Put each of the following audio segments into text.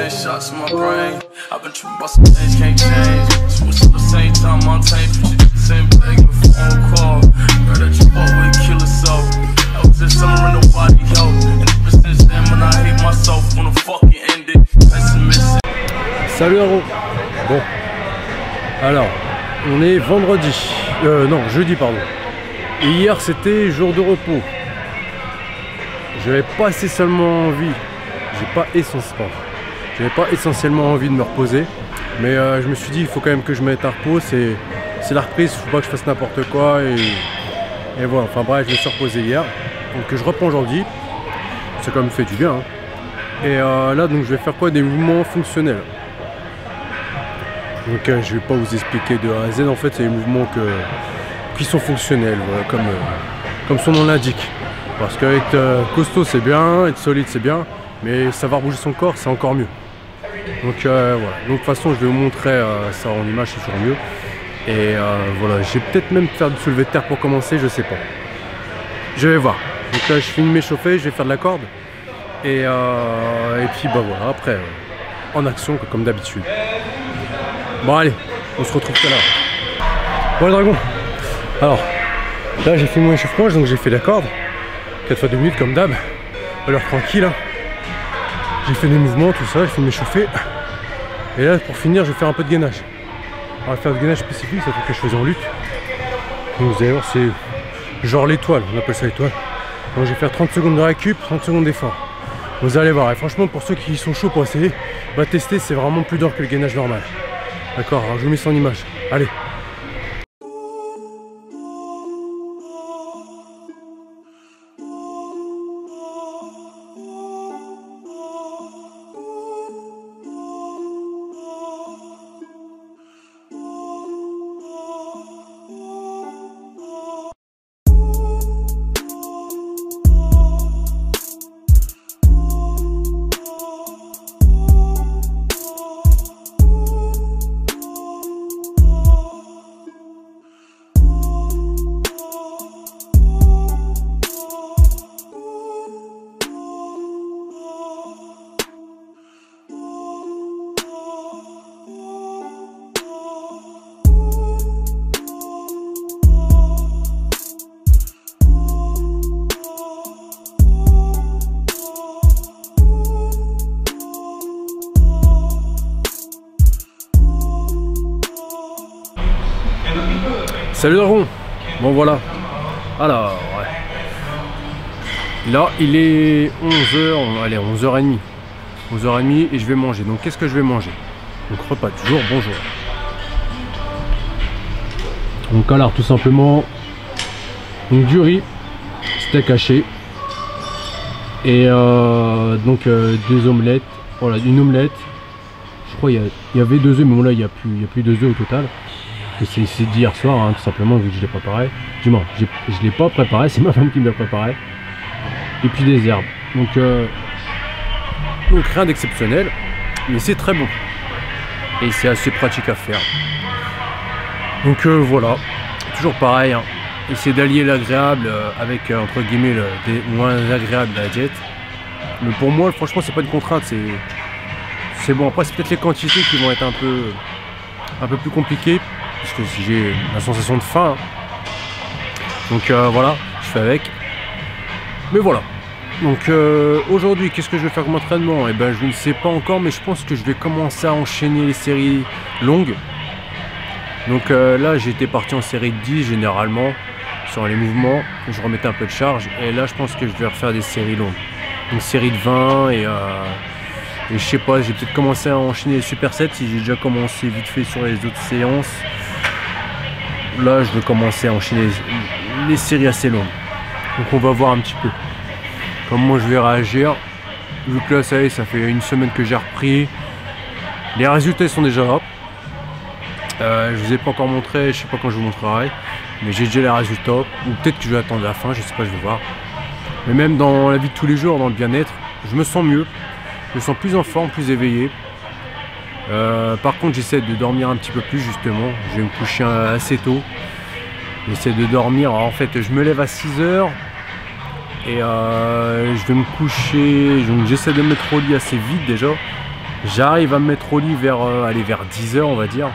Shots in my brain. I've been tripping about some things can't change. Switch at the same time, I'm tamed. Same bag with a phone call. Heard that you fought with kill yourself. I was just summer and nobody helped. And ever since then, when I hate myself, wanna fucking end it. Pessimist. Salut Aro. Bon. Alors, on est vendredi. Non, jeudi, pardon. Et hier, c'était jour de repos. J'avais pas essentiellement envie. J'avais pas essentiellement envie de me reposer, mais je me suis dit il faut quand même que je mette un repos, c'est la reprise, il faut pas que je fasse n'importe quoi et voilà, enfin bref, je me suis reposé hier, donc je reprends aujourd'hui, ça quand même fait du bien, hein. Et là donc je vais faire quoi, des mouvements fonctionnels. Donc je vais pas vous expliquer de A à Z, en fait c'est des mouvements qui sont fonctionnels, voilà, comme son nom l'indique, parce qu'être costaud c'est bien, être solide c'est bien, mais savoir bouger son corps c'est encore mieux. Donc voilà, donc de toute façon je vais vous montrer ça en image, c'est toujours mieux. Et voilà, je vais peut-être même faire du soulevé de terre pour commencer, je sais pas. Je vais voir. Donc là je finis de m'échauffer, je vais faire de la corde. Et puis bah voilà, après en action comme d'habitude. Bon allez, on se retrouve tout à l'heure. Bon les dragons, alors là j'ai fait mon échauffement, donc j'ai fait de la corde. 4 fois 2 minutes comme d'hab, à l'heure tranquille, hein. J'ai fait des mouvements, tout ça, j'ai fait m'échauffer. Et là, pour finir, je vais faire un peu de gainage. On va faire du gainage spécifique, c'est un truc que je faisais en lutte. Donc vous allez voir, c'est genre l'étoile, on appelle ça l'étoile. Donc je vais faire 30 secondes de récup, 30 secondes d'effort. Vous allez voir, et franchement, pour ceux qui sont chauds pour essayer, bah tester, c'est vraiment plus dur que le gainage normal. D'accord, alors je vous mets ça en image. Allez. Salut Dragon. Bon voilà. Alors ouais. Là il est 11h, allez 11h30. 11h30 et je vais manger. Donc qu'est-ce que je vais manger? Donc repas du jour, bonjour. Donc alors tout simplement donc du riz, steak haché. Et donc 2 omelettes. Voilà, une omelette. Je crois il y avait 2 œufs, mais bon là il n'y a plus 2 œufs au total. C'est d'hier soir, hein, tout simplement, vu que je l'ai préparé. Du moins, je l'ai pas préparé, c'est ma femme qui me l'a préparé. Et puis des herbes. Donc rien d'exceptionnel, mais c'est très bon. Et c'est assez pratique à faire. Donc voilà, toujours pareil, hein. Essayer d'allier l'agréable avec, entre guillemets, des moins agréables de la diète. Mais pour moi, franchement, c'est pas une contrainte, c'est bon. Après, c'est peut-être les quantités qui vont être un peu plus compliquées. Parce que si j'ai la sensation de faim, donc voilà, je fais avec. Mais voilà. Donc aujourd'hui, qu'est-ce que je vais faire comme entraînement? Et ben je ne sais pas encore, mais je pense que je vais commencer à enchaîner les séries longues. Donc là, j'étais parti en série de 10 généralement sur les mouvements. Je remettais un peu de charge. Et là, je pense que je vais refaire des séries longues. Une série de 20 et je sais pas, j'ai peut-être commencé à enchaîner les supersets si j'ai déjà commencé vite fait sur les autres séances. Là, je vais commencer à enchaîner les séries assez longues. Donc on va voir un petit peu comment je vais réagir. Vu que là ça y est, ça fait une semaine que j'ai repris. Les résultats sont déjà là. Je vous ai pas encore montré, je sais pas quand je vous montrerai. Mais j'ai déjà les résultats. Ou peut-être que je vais attendre la fin, je sais pas, je vais voir. Mais même dans la vie de tous les jours, dans le bien-être, je me sens mieux. Je me sens plus en forme, plus éveillé. Par contre j'essaie de dormir un petit peu plus justement. Je vais me coucher assez tôt. J'essaie de dormir. Alors, en fait je me lève à 6 h. Et je vais me coucher. Donc j'essaie de me mettre au lit assez vite déjà. J'arrive à me mettre au lit vers 10 h on va dire.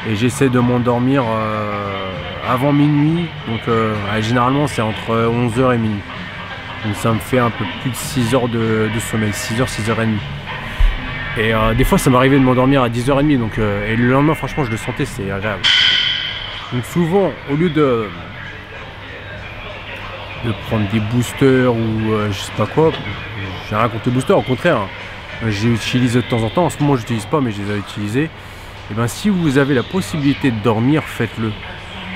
Et j'essaie de m'endormir avant minuit. Donc généralement c'est entre 11 h et minuit. Donc ça me fait un peu plus de 6 heures de sommeil. 6 h, 6 h 30. Et des fois ça m'arrivait de m'endormir à 10 h 30. Donc, et le lendemain franchement je le sentais, c'est agréable. Donc souvent au lieu de prendre des boosters ou je sais pas quoi, j'ai rien contre les boosters, au contraire. J'utilise de temps en temps. En ce moment j'utilise pas mais je les ai utilisés. Et bien si vous avez la possibilité de dormir, faites-le.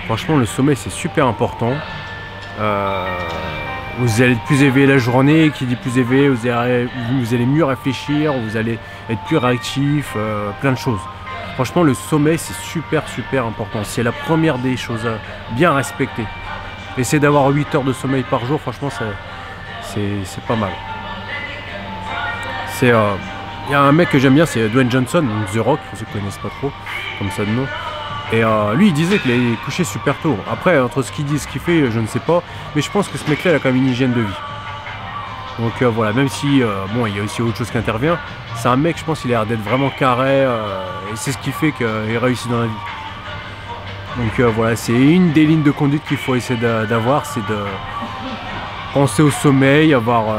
Franchement le sommeil c'est super important. Vous allez être plus éveillé la journée, qui dit plus éveillé, vous allez mieux réfléchir, vous allez être plus réactif, plein de choses. Franchement le sommeil c'est super important. C'est la première des choses à bien respecter. Essayez d'avoir 8 heures de sommeil par jour, franchement c'est pas mal. Il y a un mec que j'aime bien, c'est Dwayne Johnson, donc The Rock, pour ceux qui ne connaissent pas trop, comme ça de nom. Et lui il disait qu'il allait coucher super tôt. Après entre ce qu'il dit et ce qu'il fait, je ne sais pas. Mais je pense que ce mec là il a quand même une hygiène de vie. Donc voilà, même si bon il y a aussi autre chose qui intervient. C'est un mec, je pense qu'il a l'air d'être vraiment carré. Et c'est ce qui fait qu'il réussit dans la vie. Donc voilà, c'est une des lignes de conduite qu'il faut essayer d'avoir, c'est de penser au sommeil, avoir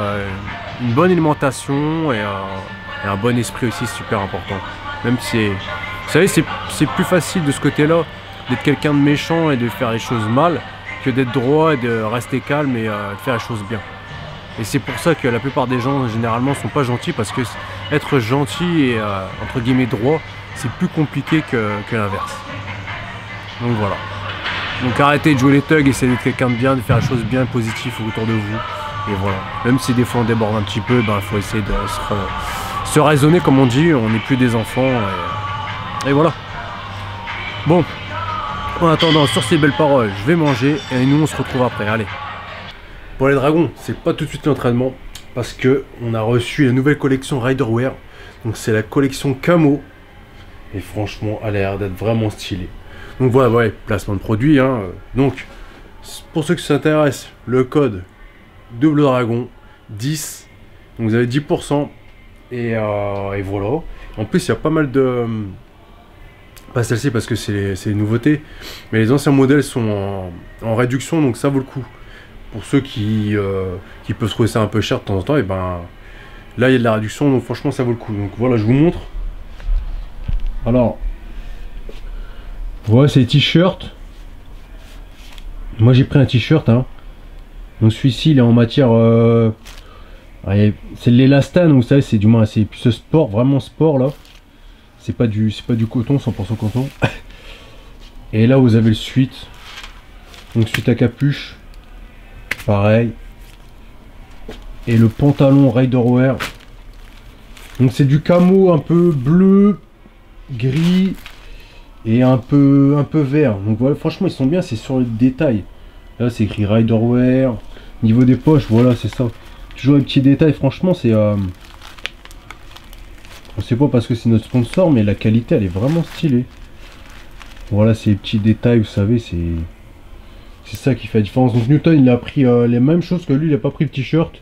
une bonne alimentation et un bon esprit aussi, c'est super important. Même si, vous savez, c'est plus facile de ce côté-là d'être quelqu'un de méchant et de faire les choses mal que d'être droit et de rester calme et de faire les choses bien. Et c'est pour ça que la plupart des gens généralement sont pas gentils, parce que être gentil et entre guillemets droit, c'est plus compliqué que l'inverse. Donc voilà. Donc arrêtez de jouer les thugs, essayez d'être quelqu'un de bien, de faire les choses bien positives autour de vous. Et voilà. Même si des fois on déborde un petit peu, il faut essayer de se raisonner comme on dit, on n'est plus des enfants. Et voilà. Bon. En attendant, sur ces belles paroles, je vais manger et nous on se retrouve après. Allez. Pour les dragons, c'est pas tout de suite l'entraînement, parce que on a reçu la nouvelle collection Riderwear. Donc c'est la collection camo. Et franchement, elle a l'air d'être vraiment stylée. Donc voilà, ouais, placement de produit. Hein. Donc, pour ceux qui s'intéressent, le code Double Dragon 10. Donc vous avez 10%. Et voilà. En plus, il y a pas mal de... Pas celle-ci parce que c'est les nouveautés. Mais les anciens modèles sont en réduction, donc ça vaut le coup. Pour ceux qui peuvent trouver ça un peu cher de temps en temps, et ben là il y a de la réduction, donc franchement ça vaut le coup. Donc voilà, je vous montre. Alors, voilà, c'est les t-shirts. Moi j'ai pris un t-shirt, hein. Donc celui-ci il est en matière c'est de l'élastane, vous savez, c'est du moins c'est plus sport, vraiment sport là. C'est pas du coton, 100% coton. Et là vous avez le sweat. Donc sweat à capuche. Pareil. Et le pantalon Riderwear. Donc c'est du camo un peu bleu, gris et un peu vert. Donc voilà, franchement ils sont bien, c'est sur le détail. Là c'est écrit Riderwear. Niveau des poches, voilà, c'est ça. Toujours les petits détails, franchement c'est on sait pas parce que c'est notre sponsor, mais la qualité elle est vraiment stylée. Voilà, ces petits détails, vous savez, c'est ça qui fait la différence. Donc Newton il a pris les mêmes choses que lui, il a pas pris le t-shirt,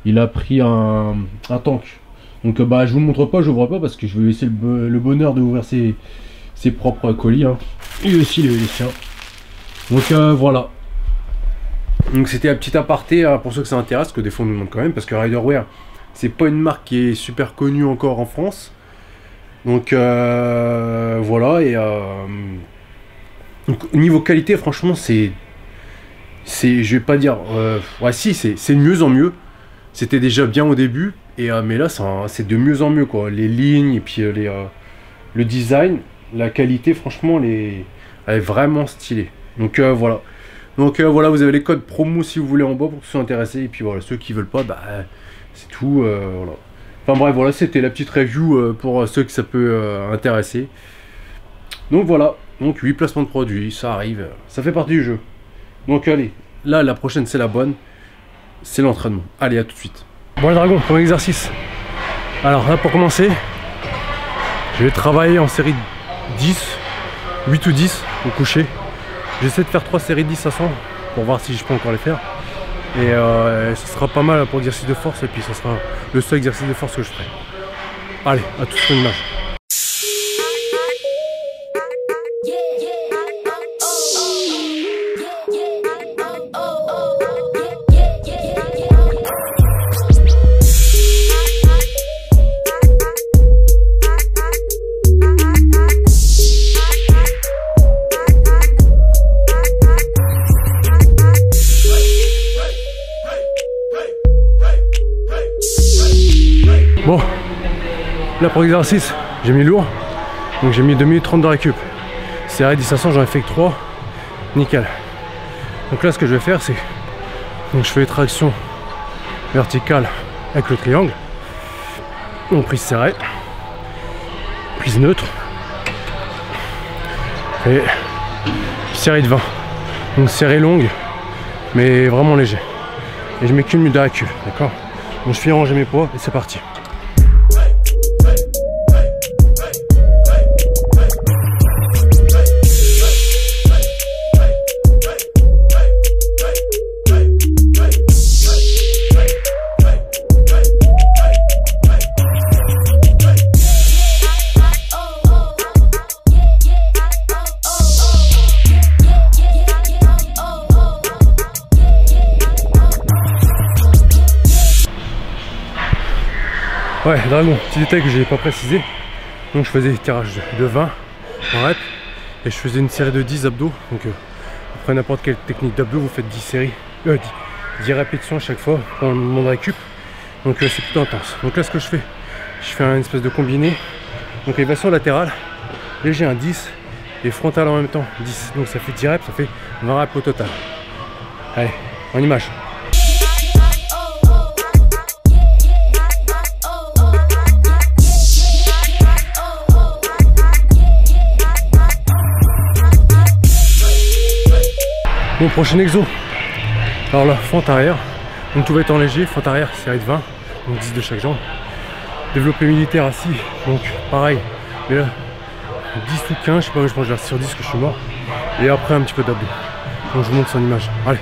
il a pris un tank. Donc bah je vous montre pas, je vois pas parce que je vais laisser le bonheur d'ouvrir ses propres colis, hein. Et aussi les siens. Donc voilà. Donc c'était un petit aparté pour ceux que ça intéresse, parce que des fois on nous demande quand même, parce que Riderwear c'est pas une marque qui est super connue encore en France. Donc voilà, et donc, niveau qualité franchement c'est je vais pas dire ouais, si c'est de mieux en mieux. C'était déjà bien au début, et mais là c'est de mieux en mieux quoi. Les lignes et puis le design, la qualité franchement elle est vraiment stylée. Donc voilà. Donc voilà, vous avez les codes promo si vous voulez en bas pour ceux intéressés. Et puis voilà, ceux qui veulent pas, bah c'est tout. Voilà. Enfin bref, voilà, c'était la petite review pour ceux que ça peut intéresser. Donc voilà, donc 8 placements de produits, ça arrive, ça fait partie du jeu. Donc allez, là la prochaine c'est la bonne, c'est l'entraînement. Allez, à tout de suite. Bon les dragons, premier exercice. Alors là pour commencer, je vais travailler en série 10, 8 ou 10 au coucher. J'essaie de faire 3 séries de 10 à 100 pour voir si je peux encore les faire. Et ce sera pas mal pour l'exercice de force et puis ce sera le seul exercice de force que je ferai. Allez, à tout de suite, une image. Bon, là pour l'exercice, j'ai mis lourd, donc j'ai mis 2 minutes 30 de récup. Série 10 à 100, j'en ai fait que 3, nickel. Donc là ce que je vais faire c'est, donc je fais les tractions verticales avec le triangle, donc prise serrée, prise neutre, et série de 20, donc série longue, mais vraiment léger. Et je mets qu'une minute de récup, d'accord? Donc je finis à ranger mes poids et c'est parti. Ouais, dragon, petit détail que j'ai pas précisé. Donc je faisais des tirages de 20 en rep et je faisais une série de 10 abdos. Donc après n'importe quelle technique d'abdos, vous faites 10 séries, 10 répétitions à chaque fois pendant le moment de récup. Donc c'est plutôt intense. Donc là ce que je fais une espèce de combiné. Donc élévation latérale, léger un 10 et frontal en même temps 10. Donc ça fait 10 reps, ça fait 20 reps au total. Allez, en image. Bon, prochain exo. Alors là, fente arrière. Donc tout va être en léger. Fente arrière, série de 20. Donc 10 de chaque jambe. Développé militaire assis. Donc pareil. Mais là, 10 ou 15. Je sais pas, je pense que je vais rester sur 10 que je suis mort. Et après, un petit peu d'abdos. Donc je vous montre son image. Allez.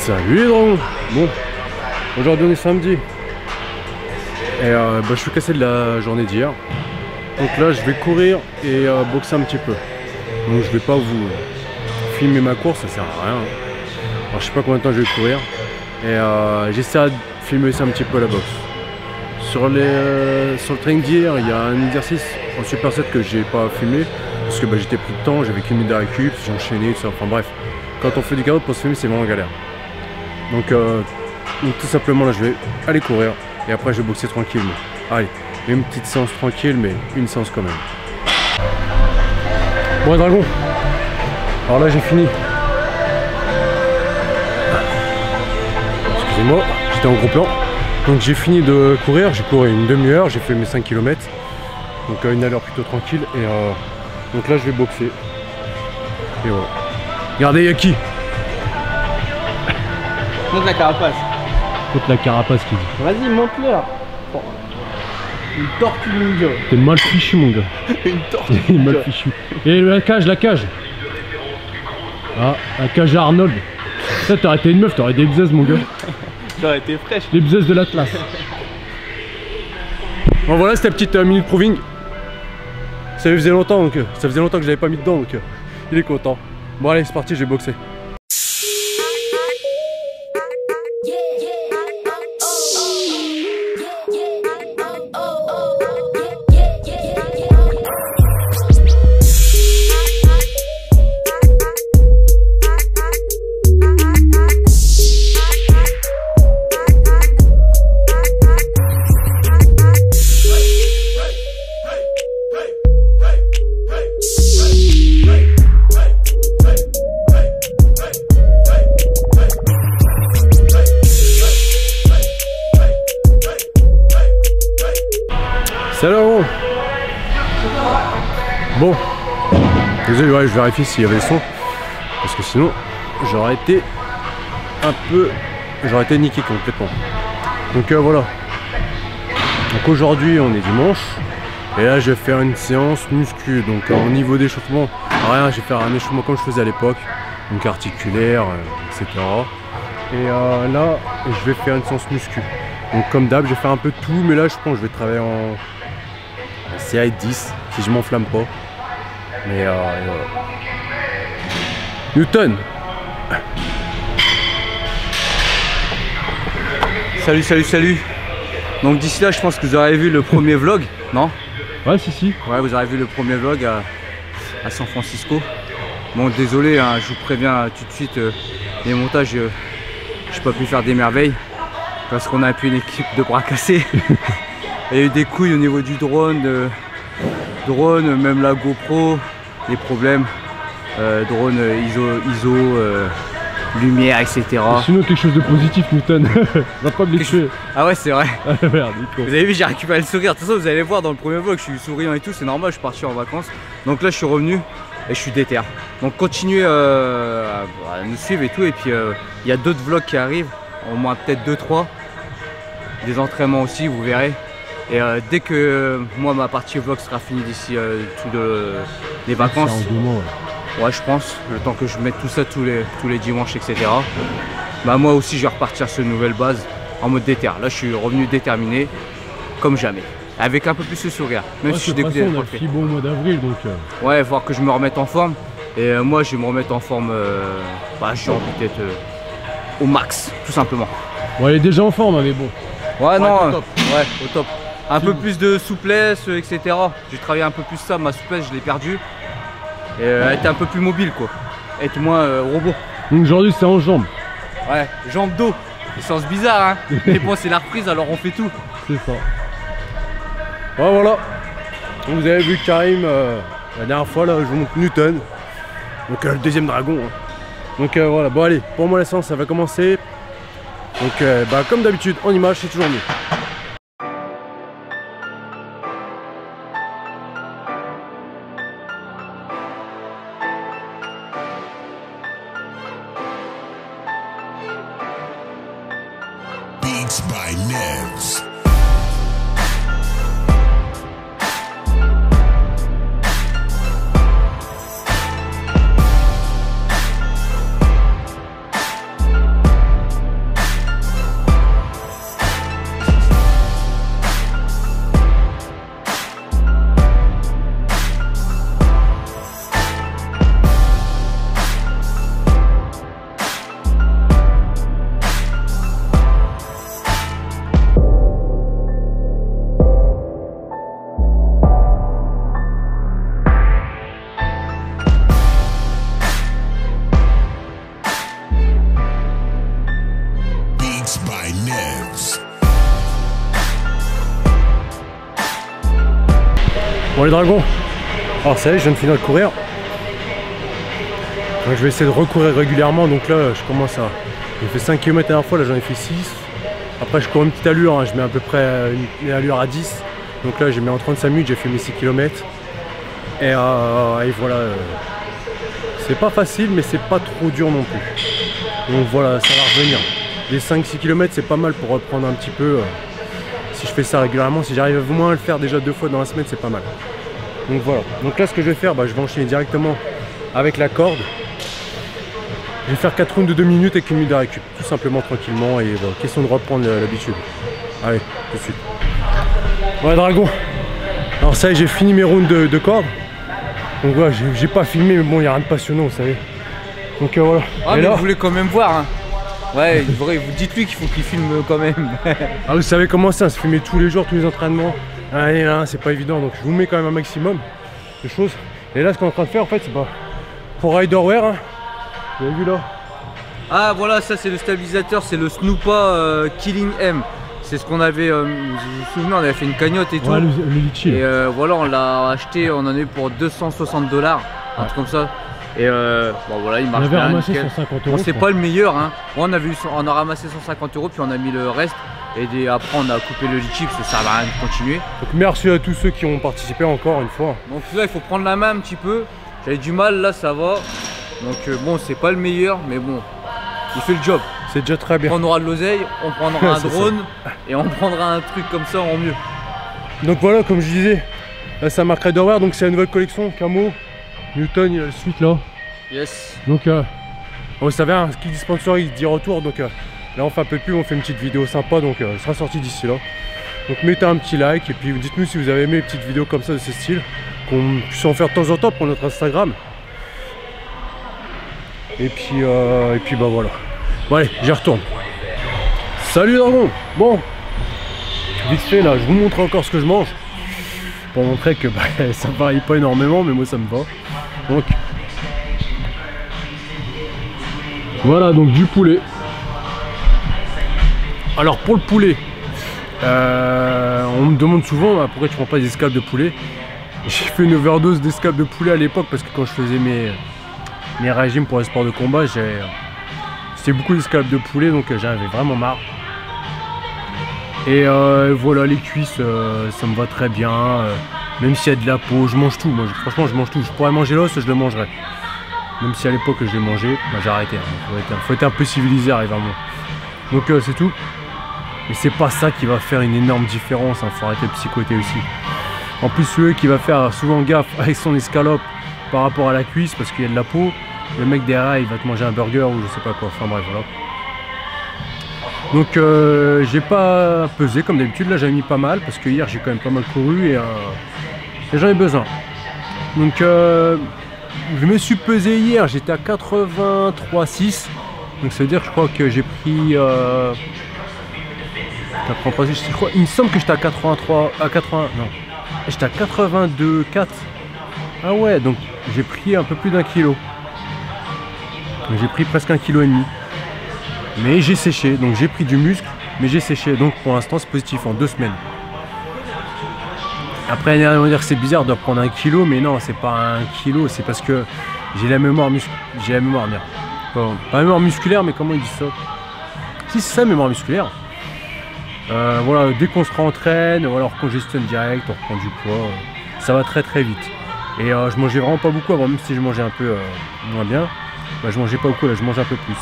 Salut les dragons. Bon, aujourd'hui on est samedi et je suis cassé de la journée d'hier. Donc là je vais courir et boxer un petit peu. Donc je vais pas vous filmer ma course, ça sert à rien. Alors je sais pas combien de temps je vais courir et j'essaie de filmer ça un petit peu à la boxe. Sur le training d'hier, il y a un exercice en superset que j'ai pas filmé parce que j'étais plus de temps, j'avais qu'une minute de récup, j'ai enchaîné, tout ça. Enfin bref, quand on fait du cardio pour se filmer c'est vraiment galère. Donc tout simplement là je vais aller courir et après je vais boxer tranquillement. Allez, une petite séance tranquille mais une séance quand même. Bon les dragons, alors là j'ai fini. Excusez-moi, j'étais en gros plan. Donc j'ai fini de courir, j'ai couru une demi-heure, j'ai fait mes 5 km. Donc une allure plutôt tranquille et Donc là je vais boxer. Et voilà. Regardez, y'a qui? Montre la carapace. Montre la carapace qui dit. Vas-y, montre-leur. Oh. Une tortue ninja. T'es mal fichu mon gars. Une tortue T'es ninja. mal fichu. Et la cage, la cage. Ah, la cage à Arnold. Ça t'aurais été une meuf, t'aurais des bzaises mon gars. J'aurais été fraîche. Les bzaises de l'Atlas. Bon voilà, c'était la petite minute proving. Ça faisait longtemps donc ça faisait longtemps que je l'avais pas mis dedans donc il est content. Bon allez c'est parti, je vais boxer. Salut. Bon, désolé, ouais, je vérifie s'il y avait le son parce que sinon j'aurais été niqué complètement. Donc voilà. Donc aujourd'hui on est dimanche et là je vais faire une séance muscu. Donc au niveau d'échauffement, rien, je vais faire un échauffement comme je faisais à l'époque, donc articulaire, etc. Et là je vais faire une séance muscu. Donc comme d'hab, je vais faire un peu de tout, mais là je pense que je vais travailler en CA 10 si je m'enflamme pas. Mais voilà. Newton. Salut, salut, salut. Donc d'ici là, je pense que vous aurez vu le premier vlog, non? Ouais, si. Ouais, vous aurez vu le premier vlog à San Francisco. Bon, désolé, hein, je vous préviens tout de suite, les montages, j'ai pas pu faire des merveilles parce qu'on a un peu une équipe de bras cassés. Il y a eu des couilles au niveau du drone, même la GoPro, les problèmes, drone ISO, lumière, etc. Et sinon quelque chose de positif, Newton. Va pas me les tuer. Ah ouais, c'est vrai. Merde, vous avez vu, j'ai récupéré le sourire. De toute façon, vous allez voir dans le premier vlog, je suis souriant et tout, c'est normal, je suis parti en vacances. Donc là, je suis revenu et je suis déter. Donc continuez à nous suivre et tout. Et puis il y a d'autres vlogs qui arrivent, au moins peut-être 2-3. Des entraînements aussi, vous verrez. Et dès que moi ma partie vlog sera finie d'ici les vacances, ouais je pense, le temps que je mette tout ça tous les dimanches, etc. Bah moi aussi je vais repartir sur une nouvelle base en mode déter. Là je suis revenu déterminé comme jamais, avec un peu plus de sourire, même si je suis dégoûté. On a pris bon au mois d'avril donc. Ouais, voir que je me remette en forme. Et moi je vais me remettre en forme, j'ai envie d'être au max, tout simplement. Bon, elle est déjà en forme, hein, mais bon. Ouais, non, au top. Ouais, au top. Un peu plus de souplesse, etc. J'ai travaillé un peu plus ça, ma souplesse, je l'ai perdue. Et être un peu plus mobile, quoi. Être moins robot. Donc aujourd'hui, c'est en jambes. Ouais, jambes dos. C'est sens bizarre, hein. Mais bon, c'est la reprise, alors on fait tout. C'est ça. Ouais, voilà. Donc, vous avez vu Karim, la dernière fois, là, je vous montre Newton. Donc le deuxième dragon. Hein. Donc voilà, bon allez, pour moi la séance, ça va commencer. Donc comme d'habitude, en image, c'est toujours mieux. Beats by Nevs. By Nevs. Bon les dragons, alors ça y est, je viens de finir de courir. Donc, je vais essayer de recourir régulièrement, donc là je commence à... J'ai fait 5 km la dernière fois, là j'en ai fait 6. Après je cours une petite allure, hein, je mets à peu près une allure à 10. Donc là j'ai mis en 35 minutes, j'ai fait mes 6 km. Et voilà, c'est pas facile, mais c'est pas trop dur non plus. Donc voilà, ça va revenir. Les 5-6 km, c'est pas mal pour reprendre un petit peu. Si je fais ça régulièrement, si j'arrive au moins à le faire déjà 2 fois dans la semaine, c'est pas mal. Donc voilà. Donc là, ce que je vais faire, je vais enchaîner directement avec la corde. Je vais faire 4 rounds de 2 minutes avec 1 minute de récup, tout simplement tranquillement, et voilà, question de reprendre l'habitude. Allez, tout de suite. Ouais, Dragon. Alors ça y est, j'ai fini mes rounds de corde. Donc voilà, j'ai pas filmé, mais bon, il n'y a rien de passionnant, vous savez. Donc voilà. Ah, et mais là, vous voulez quand même voir, hein. Ouais, vous dites-lui qu'il faut qu'il filme quand même. ah, vous savez comment c'est, se filmer tous les jours, tous les entraînements. Allez, là, c'est pas évident, donc je vous mets quand même un maximum de choses. Et là, ce qu'on est en train de faire, en fait, c'est pas pour Riderwear, hein. Vous avez vu là? Ah voilà, ça c'est le stabilisateur, c'est le Snoopa Killing M. C'est ce qu'on avait, vous vous souvenez, on avait fait une cagnotte et tout. Ouais, le litchi. Et voilà, on l'a acheté, on en a eu pour 260 $, un truc comme ça. Et bon voilà, il marche on avait bien. ramassé nickel. 150 €. Bon, c'est pas le meilleur, hein. Bon, on a ramassé 150 €, puis on a mis le reste. Et après, on a coupé le litchi parce que ça va rien de continuer. Donc merci à tous ceux qui ont participé encore une fois. Donc là, il faut prendre la main un petit peu. J'avais du mal, là ça va. Donc bon, c'est pas le meilleur, mais bon, il fait le job. C'est déjà très bien. Quand on aura de l'oseille, on prendra un drone et on prendra un truc comme ça en mieux. Donc voilà, comme je disais, là c'est un marque Riderwear, donc c'est la nouvelle collection Camo, Newton, il y a le suite là. Yes. Donc vous savez, un ski sponsoring dit retour, donc là on fait un peu de pub, on fait une petite vidéo sympa, donc elle sera sortie d'ici là. Donc mettez un petit like et puis dites-nous si vous avez aimé les petites vidéos comme ça de ce style, qu'on puisse en faire de temps en temps pour notre Instagram. Et puis bah voilà. Bon allez, j'y retourne. Salut Dragon. Bon, vite fait là, je vous montre encore ce que je mange. Pour montrer que ça varie pas énormément, mais moi ça me va. Donc voilà, donc du poulet. Alors pour le poulet, on me demande souvent pourquoi tu prends pas des escalopes de poulet. J'ai fait une overdose d'escalopes de poulet à l'époque parce que quand je faisais mes régimes pour les sports de combat, c'était beaucoup d'escalopes de poulet, donc j'en avais vraiment marre. Et voilà, les cuisses, ça me va très bien. Même s'il y a de la peau, je mange tout. Moi, franchement, je mange tout. Je pourrais manger l'os, je le mangerais. Même si à l'époque je l'ai mangé, j'ai arrêté. Faut être un peu civilisé à arriver à moi. Donc c'est tout. Mais c'est pas ça qui va faire une énorme différence. Faut arrêter de psychoter aussi. En plus, celui qui va faire souvent gaffe avec son escalope par rapport à la cuisse, parce qu'il y a de la peau, le mec derrière il va te manger un burger ou je sais pas quoi. Enfin bref, voilà. Donc j'ai pas pesé comme d'habitude. Là j'avais mis pas mal parce que hier j'ai quand même pas mal couru et j'en ai besoin. Donc je me suis pesé hier, j'étais à 83,6. Donc ça veut dire que je crois que j'ai pris 83,6, je crois. Il me semble que j'étais à 83, à 80, non, j'étais à 82,4. Ah ouais, donc j'ai pris un peu plus d'1 kilo. J'ai pris presque 1,5 kg. Mais j'ai séché, donc j'ai pris du muscle, mais j'ai séché. Donc pour l'instant c'est positif en 2 semaines. Après on va dire que c'est bizarre de reprendre 1 kilo, mais non, c'est pas 1 kilo, c'est parce que j'ai la mémoire musculaire. J'ai la mémoire, merde. Pas la mémoire musculaire, mais comment ils disent ça? Si c'est ça, mémoire musculaire. Voilà, dès qu'on se rentraîne, voilà, on recongestionne direct, on reprend du poids, ça va très très vite. Et je mangeais vraiment pas beaucoup avant, même si je mangeais un peu moins bien, je mangeais pas beaucoup, là je mange un peu plus.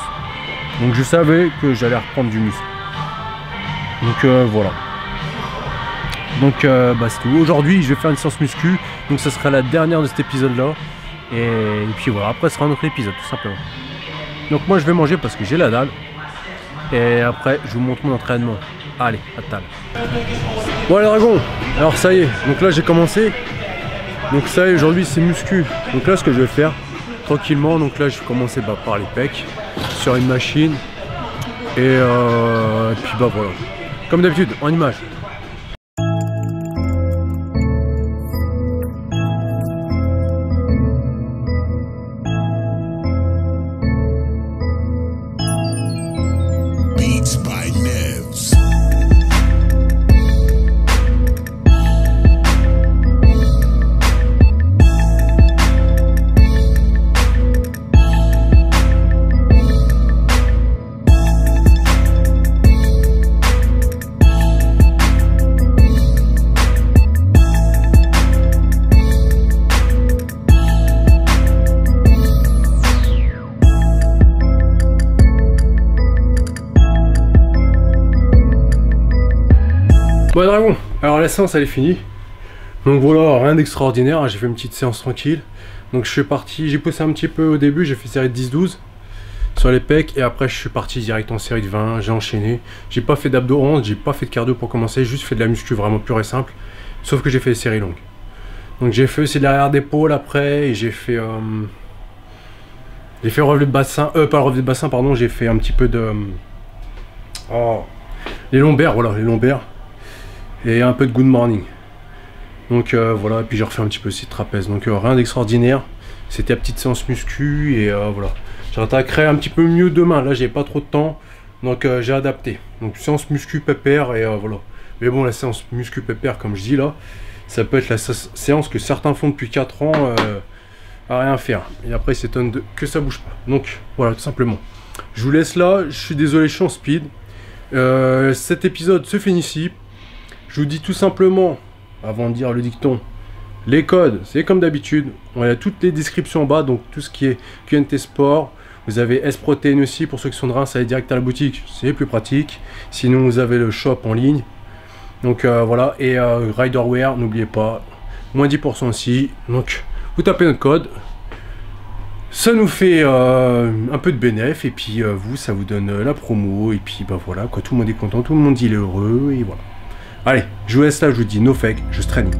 Donc je savais que j'allais reprendre du muscle. Donc voilà. Donc c'est tout. Aujourd'hui je vais faire une séance muscu, donc ça sera la dernière de cet épisode là. Et puis voilà, après ce sera un autre épisode tout simplement. Donc moi je vais manger parce que j'ai la dalle. Et après je vous montre mon entraînement. Allez, à table. Bon les dragons, alors ça y est, donc là j'ai commencé. Donc ça y est, aujourd'hui c'est muscu. Donc là ce que je vais faire, tranquillement, donc là je vais commencer par les pecs, sur une machine. Et puis bah voilà. Comme d'habitude, en image. Beats by Nevs. Quoi dragon? Alors la séance elle est finie. Donc voilà, rien d'extraordinaire, j'ai fait une petite séance tranquille. Donc je suis parti, j'ai poussé un petit peu au début, j'ai fait série de 10-12 sur les pecs et après je suis parti direct en série de 20, j'ai enchaîné. J'ai pas fait d'abdos 11, j'ai pas fait de cardio pour commencer, juste fait de la muscu vraiment pure et simple. Sauf que j'ai fait des séries longues. Donc j'ai fait aussi de l'arrière d'épaule après et j'ai fait relevé de bassin, pas le relevé de bassin pardon, j'ai fait un petit peu de les lombaires, voilà, les lombaires et un peu de good morning. Donc voilà, et puis j'ai refait un petit peu aussi de trapèze, donc rien d'extraordinaire. C'était la petite séance muscu et voilà. J'attaquerai un petit peu mieux demain, là j'ai pas trop de temps, donc j'ai adapté. Donc séance muscu pépère et voilà. Mais bon, la séance muscu pépère comme je dis là, ça peut être la séance que certains font depuis 4 ans à rien faire. Et après ils s'étonnent que ça bouge pas. Donc voilà, tout simplement. Je vous laisse là, je suis désolé, je suis en speed. Cet épisode se finit ici. Je vous dis tout simplement, avant de dire le dicton, les codes, c'est comme d'habitude. On a toutes les descriptions en bas, donc tout ce qui est QNT Sport. Vous avez S-Protein aussi, pour ceux qui sont de Reims, allez direct à la boutique, c'est plus pratique. Sinon, vous avez le shop en ligne. Donc voilà, et Riderwear, n'oubliez pas, moins 10% aussi. Donc, vous tapez notre code. Ça nous fait un peu de bénéf, et puis vous, ça vous donne la promo, et puis bah voilà, quoi, tout le monde est content, tout le monde dit il est heureux, et voilà. Allez, je vous laisse là, je vous dis no fake, just training.